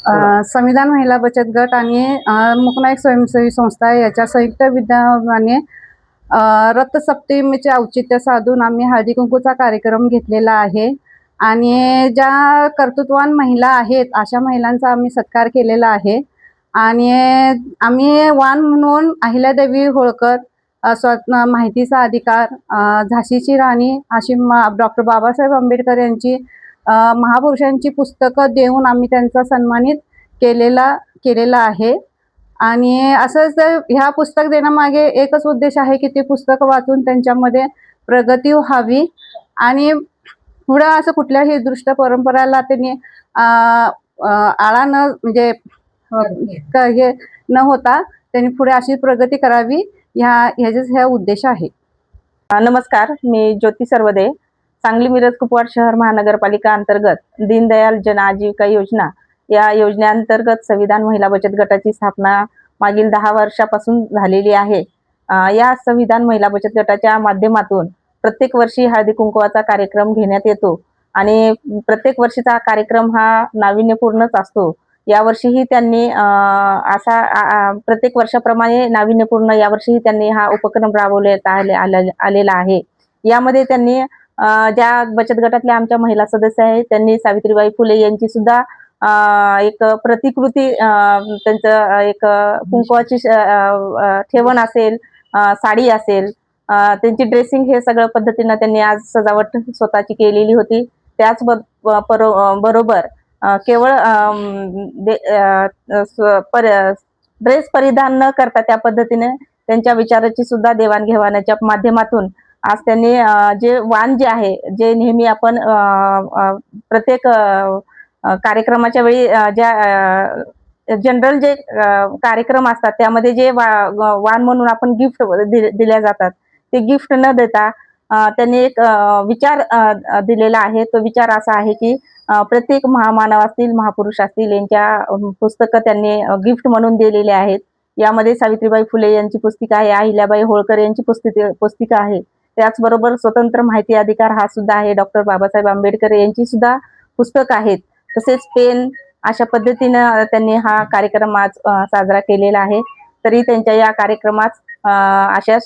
संविधान महिला बचत गट आणि मुकनायक स्वयंसेवी संस्था याच्या संयुक्त विद्यमाने रक्तसप्तमीचे औचित्य साधून आम्ही हळदी कुंकूचा कार्यक्रम घेतलेला आहे आणि ज्या कर्तृत्ववान महिला आहेत अशा महिलांचा आम्ही सत्कार केलेला आहे आणि आम्ही वाण म्हणून अहिल्यादेवी होळकर, माहितीचा अधिकार, झाशीची राणी अशी डॉक्टर बाबासाहेब आंबेडकर यांची महापुरुषांची पुस्तकं देऊन आम्ही त्यांचा सन्मानित केलेला आहे। आणि असंच ह्या पुस्तक देण्यामागे एकच उद्देश आहे की ते पुस्तक वाचून त्यांच्यामध्ये प्रगती व्हावी आणि पुढं असं कुठल्याही दुष्ट परंपराला त्यांनी आळा न म्हणजे हे न होता त्यांनी पुढे अशी प्रगती करावी ह्या उद्देश आहे। नमस्कार, मी ज्योती सर्वदे, सांगली मिरज कुपवाड शहर महानगरपालिका अंतर्गत दीनदयाल जन आजीविका योजना या योजनेअंतर्गत संविधान महिला बचत गटाची स्थापना मागील 10 वर्षापासून झालेली आहे। या संविधान महिला बचत गटाच्या माध्यमातून प्रत्येक वर्षी हळदी कुंकवाचा कार्यक्रम घेण्यात येतो आणि प्रत्येक वर्षीचा कार्यक्रम हा नाविन्यपूर्णच असतो। यावर्षीही त्यांनी प्रत्येक वर्षाप्रमाणे नाविन्यपूर्ण यावर्षीही त्यांनी हा उपक्रम राबवण्यात आलेला आहे। यामध्ये त्यांनी ज्या बचत गटातल्या आमच्या महिला सदस्य आहेत त्यांनी सावित्रीबाई फुले यांची सुद्धा एक प्रतिकृती, त्यांचं एक कुंकवाची ठेवण असेल, साडी असेल, त्यांची ड्रेसिंग हे सगळं पद्धतीनं त्यांनी आज सजावट स्वतःची केलेली होती। त्याच बरोबर केवळ ड्रेस परिधान न करता त्या पद्धतीने त्यांच्या विचाराची सुद्धा देवाणघेवाणाच्या माध्यमातून आज त्यांनी जे वाण जे आहे, जे नेहमी आपण प्रत्येक कार्यक्रमाच्या वेळी ज्या जनरल जे कार्यक्रम असतात त्यामध्ये जे वाण म्हणून आपण गिफ्ट दिल्या जातात ते गिफ्ट न देता त्यांनी एक विचार दिलेला आहे। तो विचार असा आहे की प्रत्येक महामानव असतील, महापुरुष असतील यांच्या पुस्तकं त्यांनी गिफ्ट म्हणून दिलेले आहेत। यामध्ये सावित्रीबाई फुले यांची पुस्तिका आहे, अहिल्याबाई होळकर यांची पुस्तिका आहे, त्याचबरोबर स्वतंत्र माहिती अधिकार हा सुद्धा आहे, डॉक्टर बाबासाहेब आंबेडकर यांची सुद्धा पुस्तक आहेत, तसेच पेन अशा पद्धतीनं त्यांनी हा कार्यक्रम आज साजरा केलेला आहे। तरी त्यांच्या या कार्यक्रमात अशा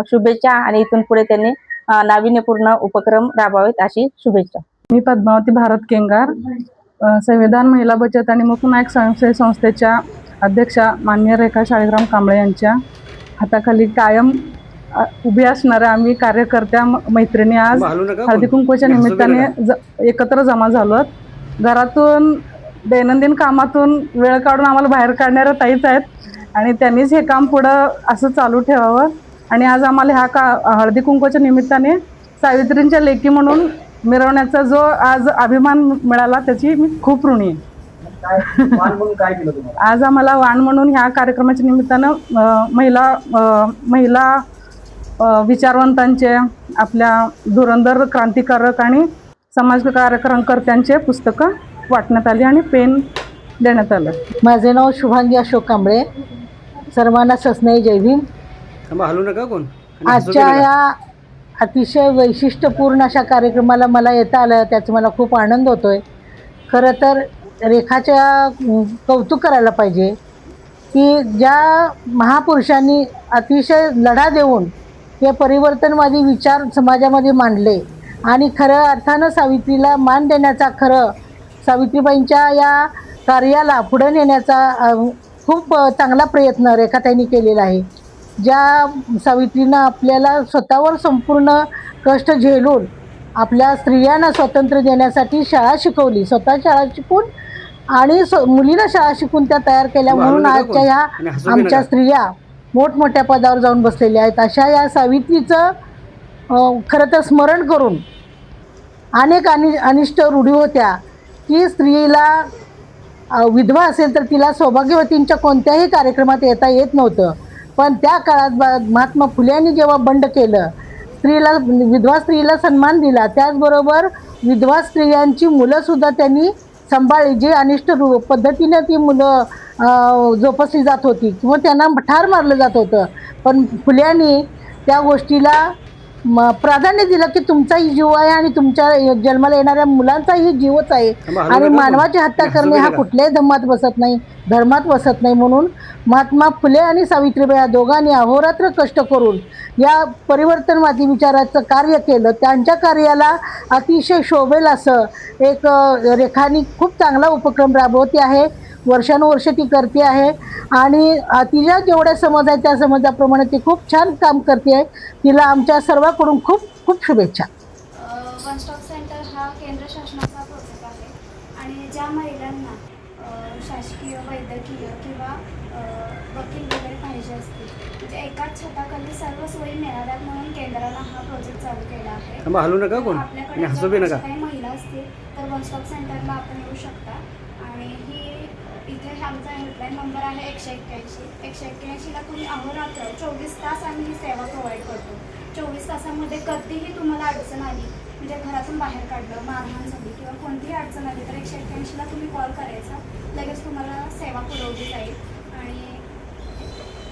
शुभेच्छा आणि इथून पुढे त्यांनी नाविन्यपूर्ण उपक्रम राबवावेत अशी शुभेच्छा। मी पद्मावती भारत केंगार, संविधान महिला बचत आणि मुकनायक स्वयंसेवी संस्थेच्या अध्यक्षा माननीय रेखा शाळीग्राम कांबळे यांच्या हाताखाली कायम उभी असणाऱ्या आम्ही कार्यकर्त्या मैत्रिणी आज हळदी कुंकवाच्या निमित्ताने एकत्र जमा झालो। घरातून दैनंदिन कामातून वेळ काढून आम्हाला बाहेर काढणाऱ्या ताईच आहेत आणि त्यांनीच हे काम पुढं असं चालू ठेवावं आणि आज आम्हाला हळदी कुंकवाच्या निमित्ताने सावित्रींच्या लेकी म्हणून मिरवण्याचा जो आज अभिमान मिळाला त्याची मी खूप ऋणी आहे। आज आम्हाला वाण म्हणून ह्या कार्यक्रमाच्या निमित्तानं महिला विचारवंतांचे, आपल्या धुरंधर क्रांतिकारक आणि समाज कार्यकर्त्यांचे पुस्तकं वाटण्यात आली आणि पेन देण्यात आलं। माझे नाव शुभांगी अशोक कांबळे, सर्वांना सस्नेही जय भीम। आजच्या या अतिशय वैशिष्ट्यपूर्ण अशा कार्यक्रमाला मला येता आलं त्याचा मला खूप आनंद होतोय। खरं तर रेखाच्या कौतुक करायला पाहिजे की ज्या महापुरुषांनी अतिशय लढा देऊन हे परिवर्तनवादी विचार समाजामध्ये मांडले आणि खरं अर्थानं सावित्रीला मान देण्याचा, खरं सावित्रीबाईंच्या या कार्याला पुढे नेण्याचा खूप चांगला प्रयत्न रेखाताईंनी केलेला आहे। ज्या सावित्रीनं आपल्याला स्वतःवर संपूर्ण कष्ट झेलून आपल्या स्त्रियांना स्वातंत्र्य देण्यासाठी शाळा शिकवली, स्वतः शाळा शिकून आणि मुलींना शाळा शिकून त्या तयार केल्या, म्हणून आजच्या ह्या आमच्या स्त्रिया मोठमोठ्या पदावर जाऊन बसलेल्या आहेत। अशा या सावित्रीचं खरं तर स्मरण करून अनेक अनिष्ट रूढी होत्या की स्त्रीला विधवा असेल तर तिला सौभाग्यवतींच्या कोणत्याही कार्यक्रमात येता येत नव्हतं, पण त्या काळात महात्मा फुल्यांनी जेव्हा बंड केलं, विधवा स्त्रीला सन्मान दिला, त्याचबरोबर विधवा स्त्रियांची मुलंसुद्धा त्यांनी सांभाळली, जे अनिष्ट पद्धतीने ती मुलं जोपासली जात होती किंवा त्यांना ठार मारलं जात होतं, पण फुल्यांनी त्या गोष्टीला प्राधान्य दिलं की तुमचाही जीव आहे आणि तुमच्या जन्माला येणाऱ्या मुलांचाही जीवच आहे आणि मानवाची हत्या करणे हा कुठल्याही धर्मात बसत नाही, धर्मात बसत नाही. म्हणून महात्मा फुले आणि सावित्रीबाई या दोघांनी अहोरात्र कष्ट करून या परिवर्तनवादी विचाराचं कार्य केलं. त्यांच्या कार्याला अतिशय शोभेल असं एक रेखानी खूप चांगला उपक्रम राबवते आहे. वर्षानुवर्ष ती करते आहे आणि तिला जेवढे समज आहे त्या समजाप्रमाणे ती खूप छान काम करते आहे. तिला आमच्या सर्वांकडून खूप खूप शुभेच्छा. वन स्टॉप सेंटर हा केंद्र शासनाचा प्रोजेक्ट आहे आणि ज्या महिलांना शासकीय, वैद्यकीय किंवा वकील वगैरे पाहिजे असतील, म्हणजे एकाच छताखाली सर्व सोयी मिळाव्यात म्हणून केंद्रानं हा प्रोजेक्ट चालू केला आहे. आपल्याकडे जर काही महिला असतील तर वन स्टॉप सेंटरला आपण येऊ शकता आणि इथे आमचा हेल्पलाईन नंबर आहे 181. 181ला तुम्ही अहोरात्र 24 तास आम्ही ही सेवा प्रोव्हाइड करतो. 24 तासामध्ये कधीही तुम्हाला अडचण आली, म्हणजे घरातून बाहेर काढलं, मारहाण झाली किंवा कोणतीही अडचण आली तर 181ला तुम्ही कॉल करायचा, लगेच तुम्हाला सेवा पुरवली जाईल. आणि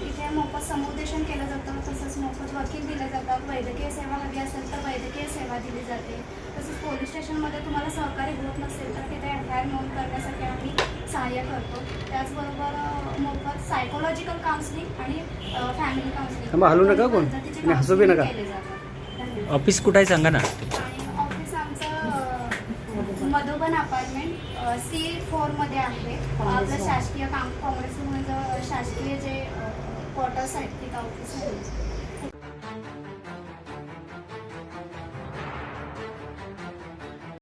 इथे मोफत समुपदेशन केलं जातं, तसंच मोफत वकील दिले जातात. वैद्यकीय सेवा हवी असेल तर वैद्यकीय सेवा दिली जाते. तसंच पोलीस स्टेशनमध्ये तुम्हाला सहकार्य होत नसेल तर तिथे FIR नोंद करण्यासाठी आम्ही सहाय्य करतो. त्याचबरोबर मोफत सायकोलॉजिकल काउन्सिलिंग आणि फॅमिली काउन्सिलिंग केले जातात. ऑफिस कुठं आहे सांगा ना. आणि ऑफिस आमचं मधुबन अपार्टमेंट C4मध्ये आहे. आपलं शासकीय काँग्रेस शासकीय जे क्वार्टर्स आहेत तिथं ऑफिस आहे.